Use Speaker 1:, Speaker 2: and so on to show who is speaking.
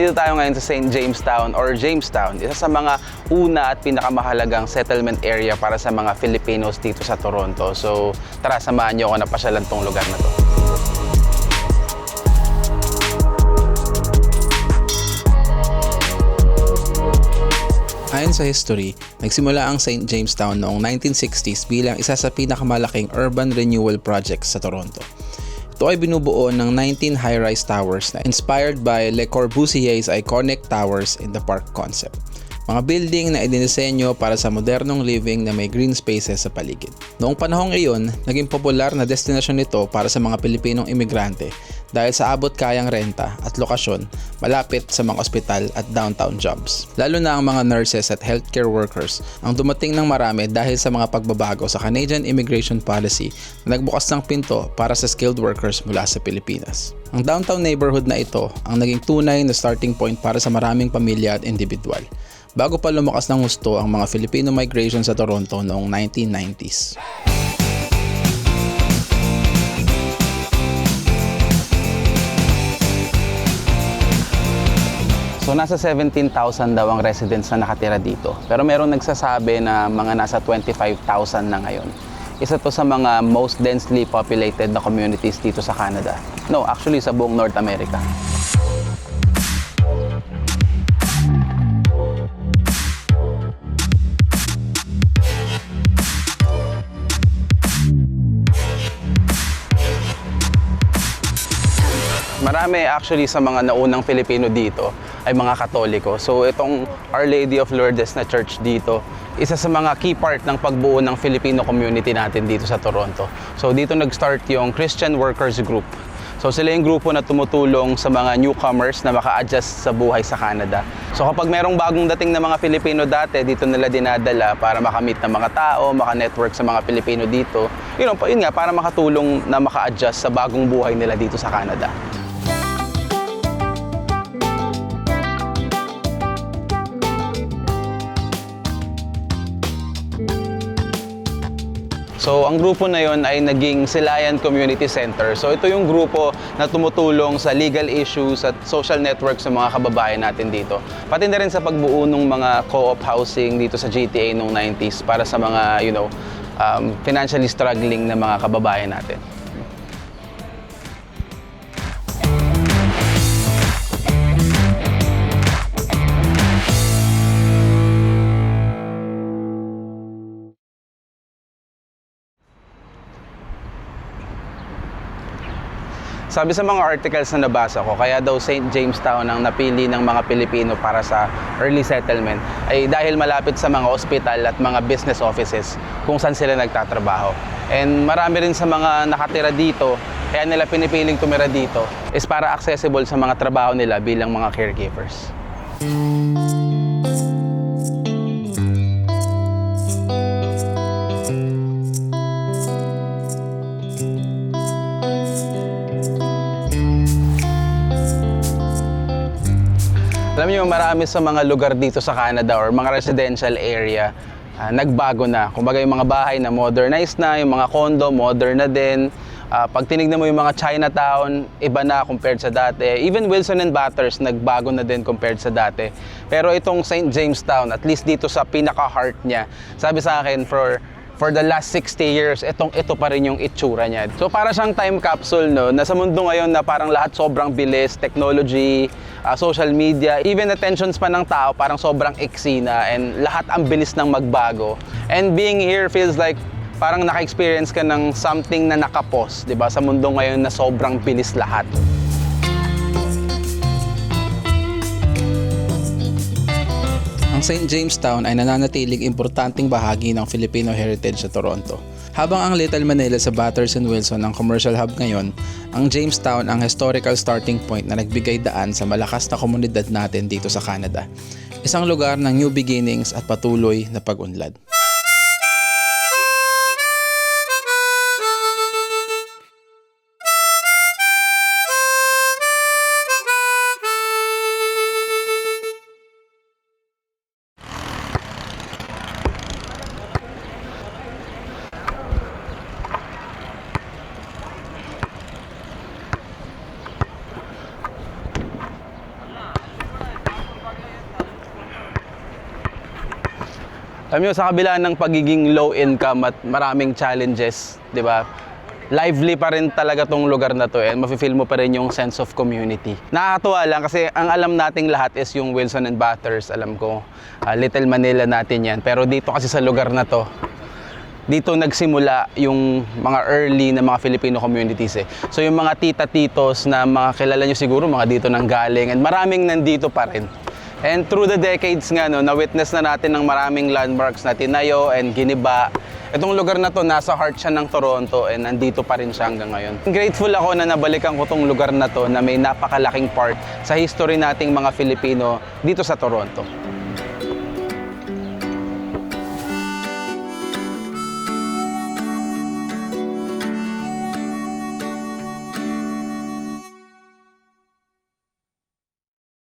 Speaker 1: nandito tayo ngayon sa St. Jamestown or Jamestown, isa sa mga una at pinakamahalagang settlement area para sa mga Filipinos dito sa Toronto. So tara, samahan niyo ako na pasyalan tong lugar na to. Ayon sa history, nagsimula ang St. Jamestown noong 1960s bilang isa sa pinakamalaking urban renewal projects sa Toronto. Ito ay binubuo ng 19 high-rise towers na inspired by Le Corbusier's iconic towers in the park concept. Mga building na idinisenyo para sa modernong living na may green spaces sa paligid. Noong panahong iyon, naging popular na destinasyon ito para sa mga Pilipinong imigrante dahil sa abot kayang renta at lokasyon malapit sa mga ospital at downtown jobs. Lalo na ang mga nurses at healthcare workers ang dumating ng marami dahil sa mga pagbabago sa Canadian immigration policy na nagbukas ng pinto para sa skilled workers mula sa Pilipinas. Ang downtown neighborhood na ito ang naging tunay na starting point para sa maraming pamilya at individual, bago pa lumakas ng husto ang mga Filipino migration sa Toronto noong 1990s. So nasa 17,000 daw ang residents na nakatira dito. Pero merong nagsasabi na mga nasa 25,000 na ngayon. Isa to sa mga most densely populated na communities dito sa Canada. No, actually sa buong North America. Marami actually sa mga naunang Filipino dito ay mga Katoliko. So itong Our Lady of Lourdes na church dito, isa sa mga key part ng pagbuo ng Filipino community natin dito sa Toronto. So dito nag-start yung Christian Workers Group. So sila yung grupo na tumutulong sa mga newcomers na maka-adjust sa buhay sa Canada. So kapag merong bagong dating na mga Filipino dati, dito nila dinadala para makamit ng mga tao, maka-network sa mga Filipino dito. Yun nga, para makatulong na maka-adjust sa bagong buhay nila dito sa Canada. So ang grupo na yon ay naging Silayan Community Center. So ito yung grupo na tumutulong sa legal issues at social network sa mga kababayan natin dito. Pati na rin sa pagbuo ng mga co-op housing dito sa GTA noong 90s para sa mga financially struggling na mga kababayan natin. Sabi sa mga articles na nabasa ko, kaya daw St. Jamestown ang napili ng mga Pilipino para sa early settlement ay dahil malapit sa mga ospital at mga business offices kung saan sila nagtatrabaho. And marami rin sa mga nakatira dito, kaya nila pinipiling tumira dito, is para accessible sa mga trabaho nila bilang mga caregivers. Alam niyo, marami sa mga lugar dito sa Canada or mga residential area, nagbago na. Kumbaga yung mga bahay na modernized na, yung mga condo, modern na din. Pag tinignan mo yung mga Chinatown, iba na compared sa dati. Even Wilson and Bathurst, nagbago na din compared sa dati. Pero itong St. Jamestown, at least dito sa pinaka-heart niya, sabi sa akin, for the last 60 years, ito pa rin yung itsura niya. So para siyang time capsule, no, na sa mundo ngayon na parang lahat sobrang bilis, technology, social media, even attention span ng tao parang sobrang iksi na, and lahat ang bilis ng magbago. And being here feels like parang naka-experience ka ng something na nakapos, 'di ba? Sa mundo ngayon na sobrang bilis lahat. Ang St. Jamestown ay nananatiling importanteng bahagi ng Filipino heritage sa Toronto. Habang ang Little Manila sa Bathurst and Wilson ang commercial hub ngayon, ang Jamestown ang historical starting point na nagbigay daan sa malakas na komunidad natin dito sa Canada. Isang lugar ng new beginnings at patuloy na pag-unlad. Alam nyo, sa kabila ng pagiging low income at maraming challenges, di ba? Lively pa rin talaga tong lugar na to and mafe-feel mo pa rin yung sense of community. Nakakatuwa lang kasi ang alam nating lahat is yung Wilson and Bathurst. Alam ko, Little Manila natin yan. Pero dito kasi sa lugar na to, dito nagsimula yung mga early na mga Filipino communities eh. So yung mga tita-titos na mga kilala nyo siguro, mga dito nang galing and maraming nandito pa rin. And through the decades nga, no, na-witness na natin ng maraming landmarks na tinayo and giniba. Itong lugar na to, nasa heart siya ng Toronto and nandito pa rin siya hanggang ngayon. Grateful ako na nabalikan ko tong lugar na to na may napakalaking part sa history nating mga Filipino dito sa Toronto.